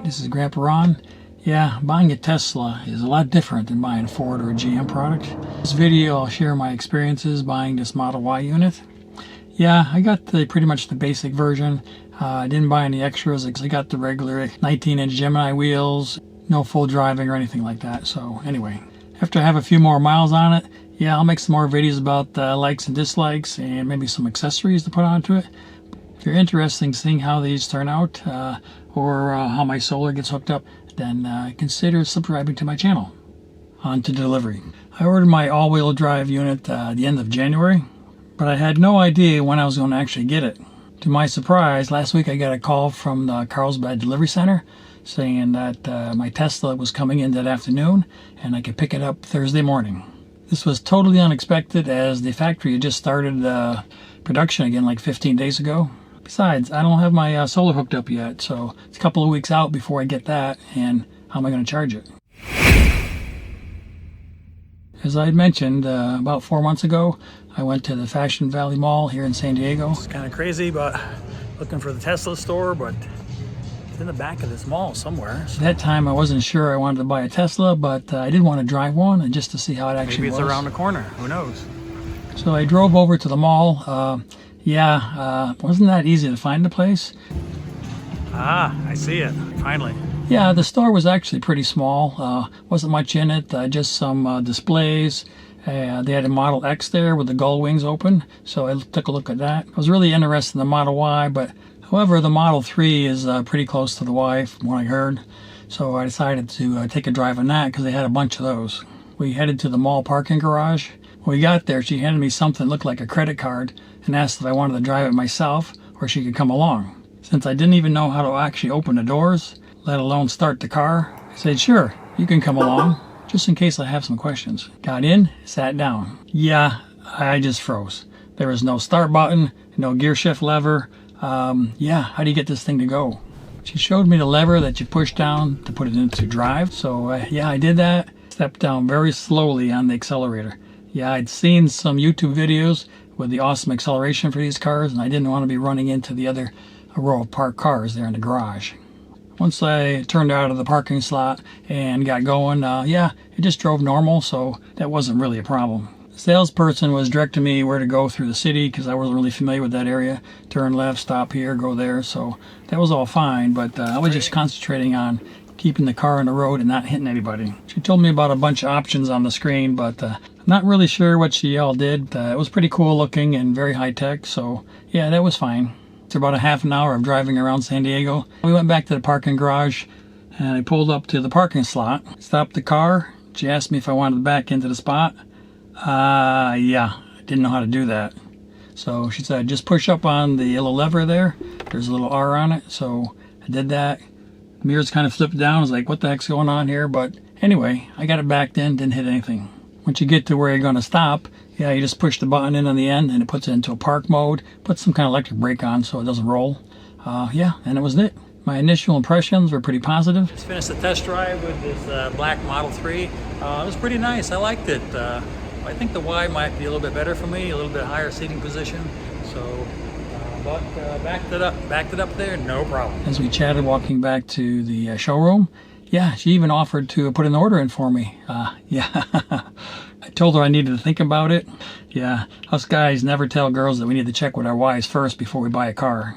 This is Grandpa Ron. Yeah, buying a Tesla is a lot different than buying a Ford or a GM product. In this video, I'll share my experiences buying this Model Y unit. Yeah, I got pretty much the basic version. I didn't buy any extras. I got the regular 19-inch Gemini wheels, no full driving or anything like that. So anyway, after I have a few more miles on it, yeah, I'll make some more videos about likes and dislikes and maybe some accessories to put onto it. If you're interested in seeing how these turn out or how my solar gets hooked up, then consider subscribing to my channel. On to delivery. I ordered my all-wheel drive unit at the end of January, but I had no idea when I was going to actually get it. To my surprise, last week I got a call from the Carlsbad Delivery Center saying that my Tesla was coming in that afternoon and I could pick it up Thursday morning. This was totally unexpected as the factory had just started production again like 15 days ago. Besides, I don't have my solar hooked up yet, so it's a couple of weeks out before I get that, and how am I going to charge it? As I mentioned, about 4 months ago, I went to the Fashion Valley Mall here in San Diego. It's kind of crazy, but looking for the Tesla store, but it's in the back of this mall somewhere. So that time I wasn't sure I wanted to buy a Tesla, but I did want to drive one and just to see how it actually was. Maybe it's around the corner, who knows? So I drove over to the mall. Wasn't that easy to find the place? Ah, I see it, finally. Yeah, the store was actually pretty small. Wasn't much in it, just some displays. They had a Model X there with the gull wings open, so I took a look at that. I was really interested in the Model Y, but however, the Model 3 is pretty close to the Y from what I heard. So I decided to take a drive on that because they had a bunch of those. We headed to the mall parking garage. When we got there, she handed me something that looked like a credit card and asked if I wanted to drive it myself or she could come along. Since I didn't even know how to actually open the doors, let alone start the car, I said, sure, you can come along, just in case I have some questions. Got in, sat down. Yeah, I just froze. There was no start button, no gear shift lever. How do you get this thing to go? She showed me the lever that you push down to put it into drive. So I did that. Stepped down very slowly on the accelerator. Yeah, I'd seen some YouTube videos with the awesome acceleration for these cars, and I didn't want to be running into the other row of parked cars there in the garage. Once I turned out of the parking slot and got going, it just drove normal, so that wasn't really a problem. The salesperson was directing me where to go through the city because I wasn't really familiar with that area. Turn left, stop here, go there, so that was all fine, but I was just concentrating on keeping the car on the road and not hitting anybody. She told me about a bunch of options on the screen, but I'm not really sure what she all did. It was pretty cool looking and very high tech, so yeah, that was fine. After about a half an hour of driving around San Diego, we went back to the parking garage and I pulled up to the parking slot, stopped the car. She asked me if I wanted to back into the spot. I didn't know how to do that. So she said, just push up on the yellow lever there. There's a little R on it, so I did that. Mirrors kind of flipped down. I was like, what the heck's going on here? But anyway, I got it backed in, didn't hit anything. Once you get to where you're going to stop, you just push the button in on the end and it puts it into a park mode, puts some kind of electric brake on so it doesn't roll. And that was it. My initial impressions were pretty positive. Just finished the test drive with this black Model 3. It was pretty nice. I liked it. I think the Y might be a little bit better for me, a little bit higher seating position. So, backed it up there, no problem. As we chatted walking back to the showroom, she even offered to put an order in for me. I told her I needed to think about it. Yeah, us guys never tell girls that we need to check with our Ys first before we buy a car.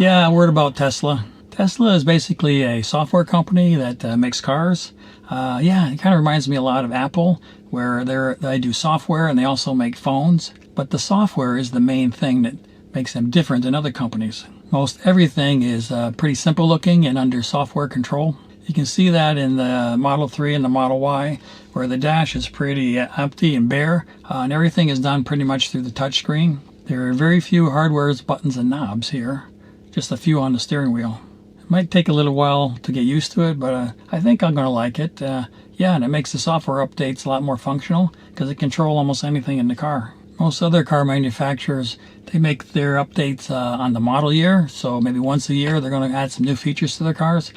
A word about Tesla. Tesla is basically a software company that makes cars. It kind of reminds me a lot of Apple, where they do software and they also make phones. But the software is the main thing that makes them different than other companies. Most everything is pretty simple looking and under software control. You can see that in the Model 3 and the Model Y, where the dash is pretty empty and bare, and everything is done pretty much through the touch screen. There are very few hardware buttons and knobs here, just a few on the steering wheel. It might take a little while to get used to it, but I think I'm going to like it. And it makes the software updates a lot more functional because it controls almost anything in the car. Most other car manufacturers, they make their updates on the model year, so maybe once a year they're going to add some new features to their cars.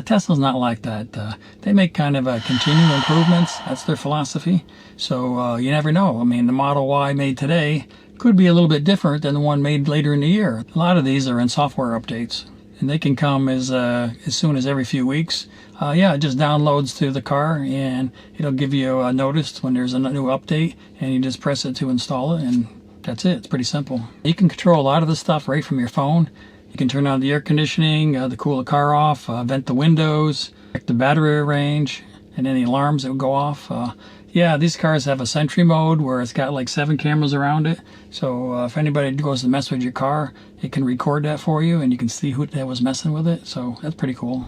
Tesla's not like that. They make kind of continual improvements. That's their philosophy. So you never know. I mean, the Model Y made today could be a little bit different than the one made later in the year. A lot of these are in software updates. and they can come as soon as every few weeks. Yeah, it just downloads to the car, and it'll give you a notice when there's a new update, and you just press it to install it, and that's it. It's pretty simple. You can control a lot of this stuff right from your phone. You can turn on the air conditioning, to cool the car off, vent the windows, check the battery range, and any alarms that will go off. Yeah, these cars have a Sentry mode where it's got like 7 cameras around it. So if anybody goes to mess with your car, it can record that for you, and you can see who that was messing with it. So that's pretty cool.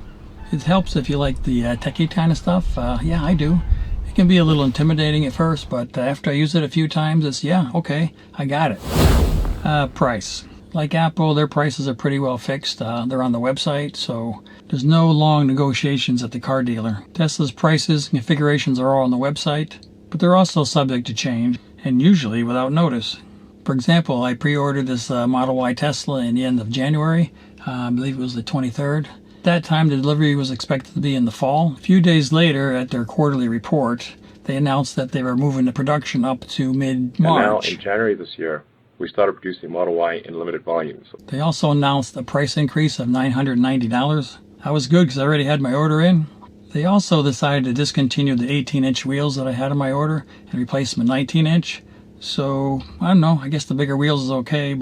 It helps if you like the techie kind of stuff. Yeah, I do. It can be a little intimidating at first, but after I use it a few times, it's, yeah, okay, I got it. Price. Like Apple, their prices are pretty well fixed. They're on the website, so there's no long negotiations at the car dealer. Tesla's prices and configurations are all on the website, but they're also subject to change, and usually without notice. For example, I pre-ordered this Model Y Tesla in the end of January. I believe it was the 23rd. At that time, the delivery was expected to be in the fall. A few days later, at their quarterly report, they announced that they were moving the production up to mid-March. And now, in January this year, we started producing Model Y in limited volumes. They also announced a price increase of $990. That was good because I already had my order in. They also decided to discontinue the 18-inch wheels that I had on my order and replace them with 19-inch. So, I don't know, I guess the bigger wheels is okay.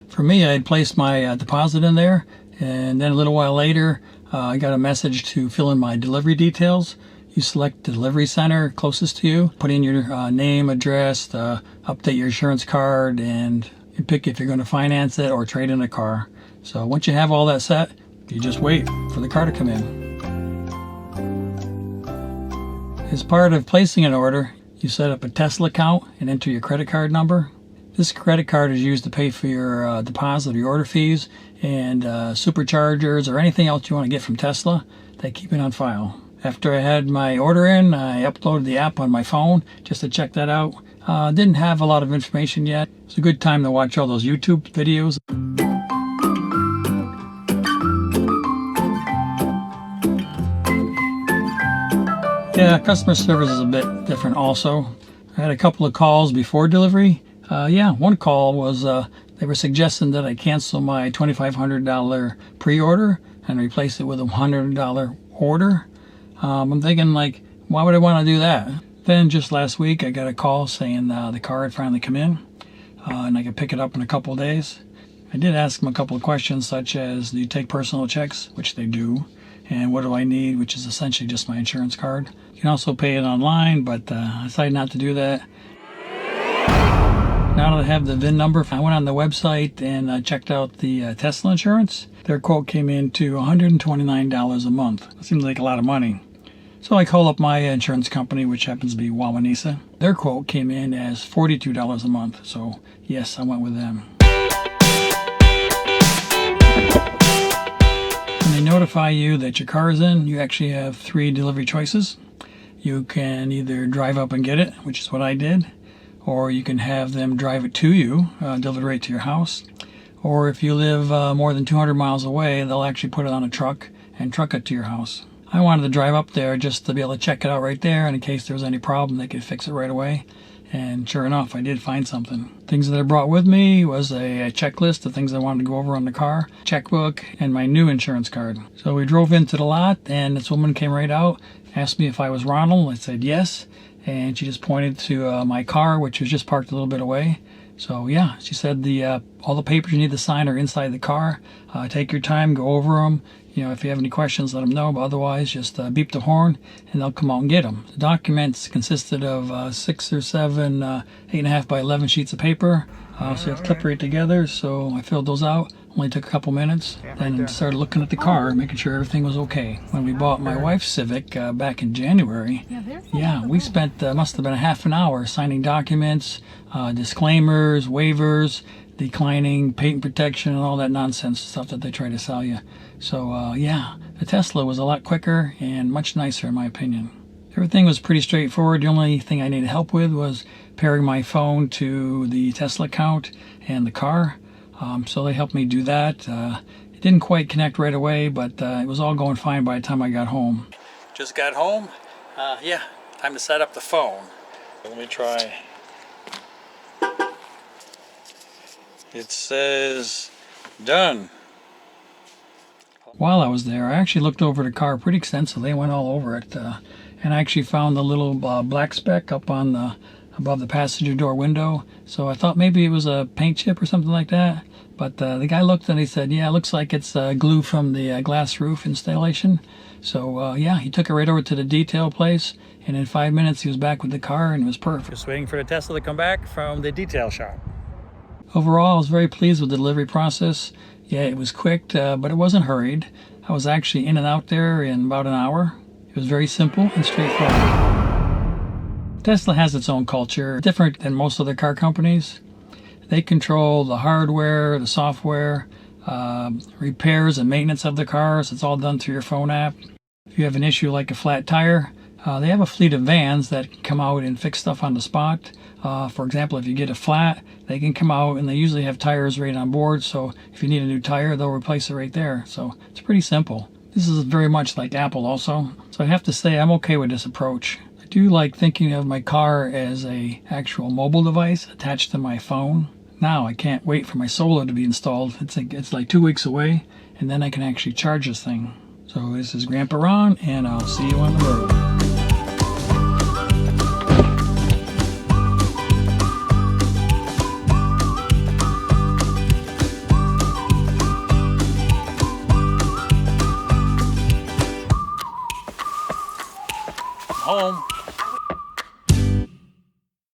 For me, I had placed my deposit in there, and then a little while later, I got a message to fill in my delivery details. You select the delivery center closest to you, put in your name, address, update your insurance card, and you pick if you're going to finance it or trade in a car. So once you have all that set, you just wait for the car to come in. As part of placing an order, you set up a Tesla account and enter your credit card number. This credit card is used to pay for your deposit or your order fees and superchargers or anything else you want to get from Tesla. They keep it on file. After I had my order in, I uploaded the app on my phone just to check that out. Didn't have a lot of information yet. It's a good time to watch all those YouTube videos. Yeah, customer service is a bit different also. I had a couple of calls before delivery. Yeah, one call was they were suggesting that I cancel my $2,500 pre-order and replace it with a $100 order. I'm thinking, like, why would I want to do that? Then just last week I got a call saying the car had finally come in and I could pick it up in a couple of days. I did ask them a couple of questions such as, do you take personal checks? Which they do. And what do I need? Which is essentially just my insurance card. You can also pay it online, but I decided not to do that. Now that I have the VIN number, I went on the website and checked out the Tesla insurance. Their quote came in to $129 a month. It seems like a lot of money. So I called up my insurance company, which happens to be Wawanesa. Their quote came in as $42 a month. So yes, I went with them. When they notify you that your car is in, you actually have 3 delivery choices. You can either drive up and get it, which is what I did, or you can have them drive it to you, deliver right to your house. Or if you live more than 200 miles away, they'll actually put it on a truck and truck it to your house. I wanted to drive up there just to be able to check it out right there, and in case there was any problem, they could fix it right away. And sure enough, I did find something. Things that I brought with me was a checklist of things I wanted to go over on the car, checkbook, and my new insurance card. So we drove into the lot, and this woman came right out, asked me if I was Ronald. I said yes, and she just pointed to my car, which was just parked a little bit away. So yeah, she said all the papers you need to sign are inside the car. Take your time, go over them. You know, if you have any questions, let them know. But otherwise, just beep the horn, and they'll come out and get them. The documents consisted of 6 or 7 8.5 by 11 sheets of paper. So you have to clip right together. So I filled those out. Only took a couple minutes. Then started looking at the car, making sure everything was okay. When we bought my wife's Civic back in January, yeah, we spent must have been a half an hour signing documents, disclaimers, waivers, declining patent protection, and all that nonsense stuff that they try to sell you. So yeah, the Tesla was a lot quicker and much nicer in my opinion. Everything was pretty straightforward. The only thing I needed help with was pairing my phone to the Tesla account and the car. So they helped me do that. It didn't quite connect right away, but it was all going fine by the time I got home. Just got home. Yeah, time to set up the phone. Let me try. It says done. While I was there, I actually looked over the car pretty extensively. I went all over it, and I actually found the little black speck up on the above the passenger door window. So I thought maybe it was a paint chip or something like that. But the guy looked and he said, yeah, it looks like it's glue from the glass roof installation. So yeah, he took it right over to the detail place, and in 5 minutes he was back with the car and it was perfect. Just waiting for the Tesla to come back from the detail shop. Overall, I was very pleased with the delivery process. Yeah, it was quick, but it wasn't hurried. I was actually in and out there in about an hour. It was very simple and straightforward. Tesla has its own culture, different than most other car companies. They control the hardware, the software, repairs and maintenance of the cars. It's all done through your phone app. If you have an issue like a flat tire, they have a fleet of vans that can come out and fix stuff on the spot. For example, if you get a flat, they can come out and they usually have tires right on board. So if you need a new tire, they'll replace it right there. So it's pretty simple. This is very much like Apple also. So I have to say I'm okay with this approach. I do like thinking of my car as a actual mobile device attached to my phone. Now I can't wait for my solar to be installed. It's like 2 weeks away, and then I can actually charge this thing. So this is Grandpa Ron, and I'll see you on the road. Home.